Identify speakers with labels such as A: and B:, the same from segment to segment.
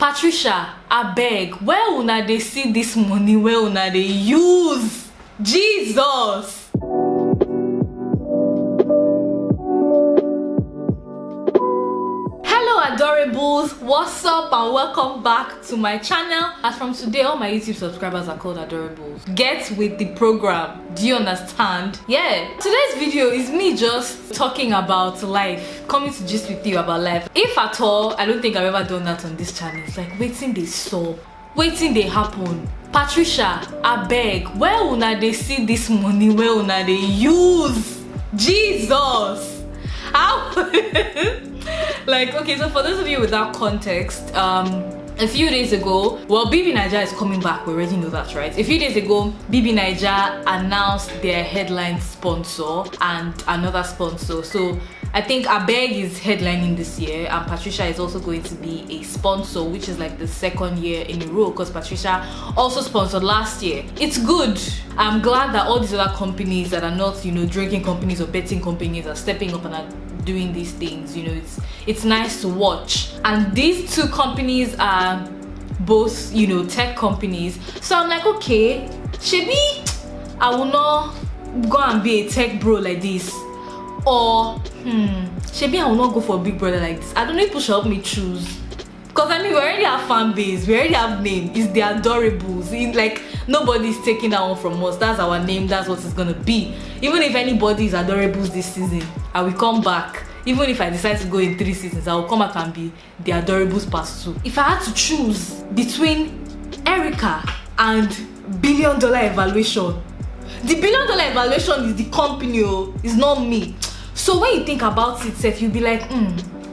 A: Patricia, abeg, where una dey see this money where una dey use? Jesus! Adorables, what's up and welcome back to my channel. As from today, all my YouTube subscribers are called Adorables. Get with the program. Do you understand? Yeah, today's video is me just talking about life, coming to gist with you about life. If at all, I don't think I've ever done that on this channel. It's like waiting they saw, waiting they happen. Patricia, abeg, where una dey see this money where una dey use? Jesus! How? Like, okay, so for those of you without context, a few days ago, well, BBNaija is coming back. We already know that, right? A few days ago, BBNaija announced their headline sponsor and another sponsor. So I think Abeg is headlining this year, and Patricia is also going to be a sponsor, which is like the second year in a row, because Patricia also sponsored last year. It's good. I'm glad that all these other companies that are not, drinking companies or betting companies are stepping up and are doing these things. It's nice to watch. And these two companies are both, tech companies. So I'm like, okay, shebi I will not go and be a tech bro like this, or shebi I will not go for a big brother like this. I don't know if people should help me choose, because I mean, we already have fan base, we already have name. It's the Adorables. It's like nobody's taking that one from us. That's our name, that's what it's gonna be. Even if anybody is Adorables this season, I will come back. Even if I decide to go in 3 seasons, I will come back and be the Adorables Part 2. If I had to choose between Erica and $1 billion evaluation, the $1 billion evaluation is the company, it's not me. So when you think about it, Seth, you'll be like,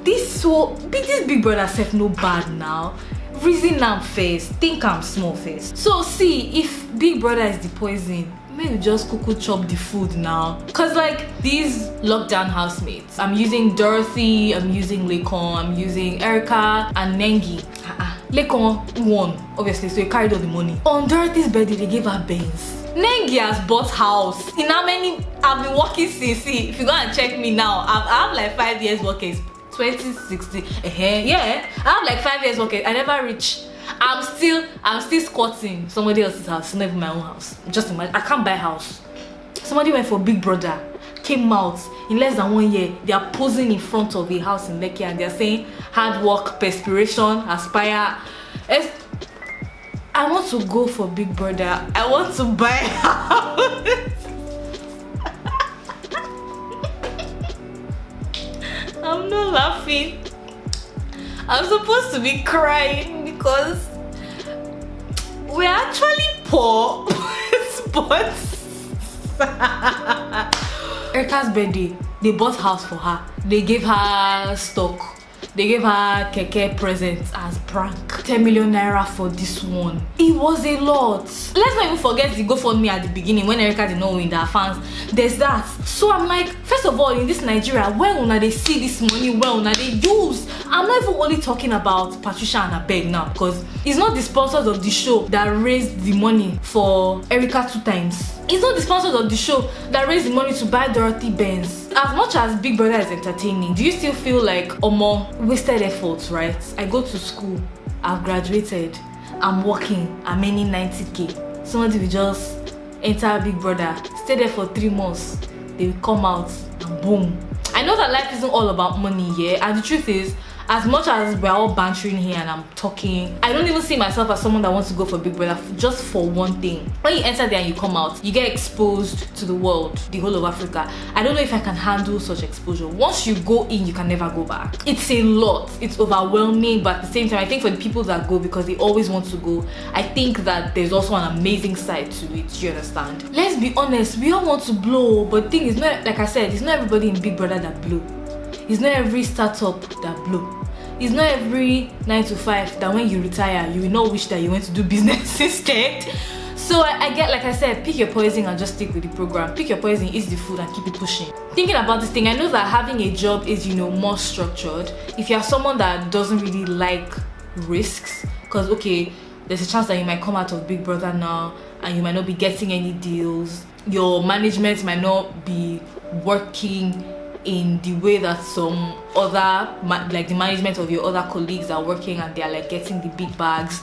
A: this big brother Seth no bad now. Reason I'm first, think I'm small first. So see, if big brother is the poison, maybe just cuckoo chop the food now. Cause like these lockdown housemates, I'm using Dorothy, I'm using Lekon, I'm using Erica and Nengi. Lekon won, obviously, so he carried all the money. On Dorothy's birthday, they gave her Benz. Nengi has bought house. In how many? I've been working since. See, if you go and check me now, I have like 5 years working. 2016. Yeah, I have like 5 years working. I never reach. I'm still squatting somebody else's house, not even my own house. Just imagine, I can't buy a house. Somebody went for Big Brother, came out in less than 1 year. They are posing in front of a house in Lekki and they're saying hard work, perspiration, aspire. I want to go for Big Brother. I want to buy a house. I'm not laughing. I'm supposed to be crying because we're actually poor. But Erica's birthday, they bought house for her. They gave her stock. They gave her keke presents as prank. 10 million naira for this one. It was a lot. Let's not even forget the GoFundMe at the beginning when Erica did not win their fans. There's that. So I'm like, first of all, in this Nigeria, where una they see this money, where una they use? I'm not even only talking about Patricia and Abeg now, because it's not the sponsors of the show that raised the money for Erica 2 times. It's not the sponsors of the show that raised the money to buy Dorothy Benz. As much as Big Brother is entertaining, do you still feel like Omo wasted efforts, right? I go to school, I've graduated, I'm working, I'm earning 90k. Somebody will just enter Big Brother, stay there for 3 months, they will come out and boom. I know that life isn't all about money, yeah, and the truth is, as much as we're all bantering here and I'm talking, I don't even see myself as someone that wants to go for Big Brother just for one thing. When you enter there and you come out, you get exposed to the world, the whole of Africa. I don't know if I can handle such exposure. Once you go in, you can never go back. It's a lot. It's overwhelming, but at the same time, I think for the people that go because they always want to go, I think that there's also an amazing side to it. You understand? Let's be honest, we all want to blow, but the thing is not, like I said, it's not everybody in Big Brother that blow. It's not every startup that blow. It's not every 9 to 5 that when you retire, you will not wish that you went to do business instead. So I get, like I said, pick your poison and just stick with the program. Pick your poison, eat the food and keep it pushing. Thinking about this thing, I know that having a job is, more structured. If you're someone that doesn't really like risks, because okay, there's a chance that you might come out of Big Brother now and you might not be getting any deals. Your management might not be working in the way that some other like the management of your other colleagues are working, and they're like getting the big bags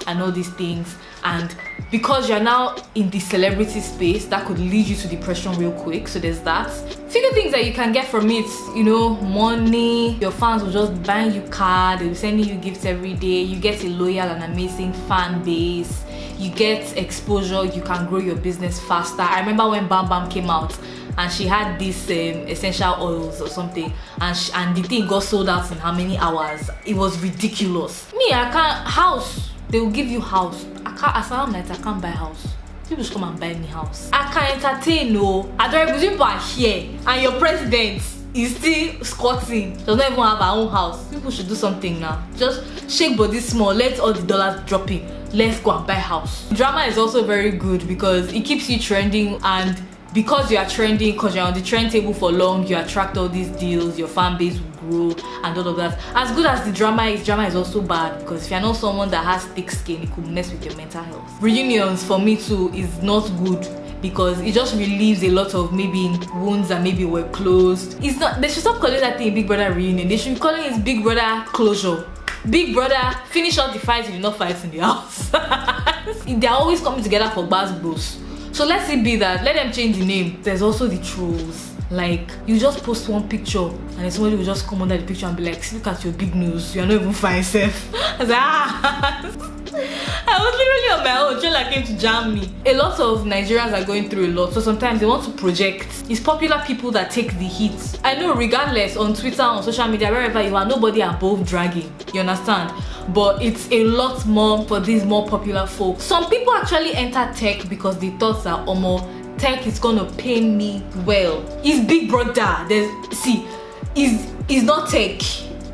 A: and all these things. And because you're now in the celebrity space, that could lead you to depression real quick. So there's that. Few things that you can get from it, you know, money. Your fans will just buy you card, they'll be sending you gifts every day. You get a loyal and amazing fan base. You get exposure, you can grow your business faster. I remember when Bam Bam came out and she had this essential oils or something, and the thing got sold out in how many hours? It was ridiculous. Me, I can't house. They will give you house. Asylum night, I can't buy house. People should come and buy me house. I can entertain, no. Adorable people are here, and your president is still squatting. Does not even have her own house. People should do something now. Just shake body small. Let all the dollars drop in. Let's go and buy house. Drama is also very good because it keeps you trending, and because you are trending, because you're on the trend table for long, you attract all these deals. Your fan base will grow and all of that. As good as the drama is also bad, because if you're not someone that has thick skin, it could mess with your mental health. Reunions for me too is not good, because it just relieves a lot of maybe wounds that maybe were closed. It's not, they should stop calling that thing Big Brother reunion. They should be calling it Big Brother closure. Big Brother finish all the fights you did not fight in the house. They're always coming together for Baz Bros. So let's it be that. Let them change the name. There's also the trolls. Like, you just post one picture and then somebody will just come under the picture and be like, look at your big news, you're not even fine self. I was like, I was literally on my own. Trailer came to jam me. A lot of Nigerians are going through a lot, so sometimes they want to project. It's popular people that take the heat. I know, regardless, on Twitter, on social media, wherever you are, nobody above dragging. You understand? But it's a lot more for these more popular folks. Some people actually enter tech because they thought that tech is gonna pay me well. It's Big Brother. It's not tech.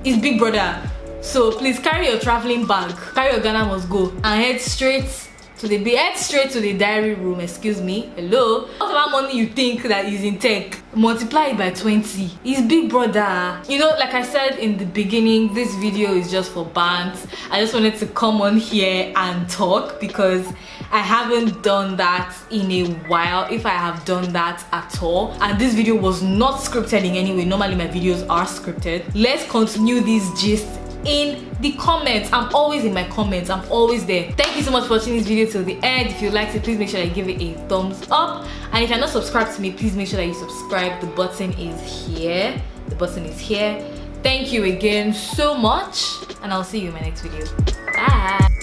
A: It's Big Brother. So please carry your traveling bag, carry your Ghana must go, and head straight to the diary room. Excuse me. Hello. Whatever money you think that is in tech, multiply it by 20. It's Big Brother. You know, like I said in the beginning, this video is just for bands. I just wanted to come on here and talk because I haven't done that in a while, if I have done that at all. And this video was not scripted in any way. Normally my videos are scripted. Let's continue this gist in the comments. I'm always in my comments. I'm always there. Thank you so much for watching this video till the end. If you liked it, please make sure that you give it a thumbs up. And if you're not subscribed to me, please make sure that you subscribe. The button is here. The button is here. Thank you again so much, and I'll see you in my next video. Bye.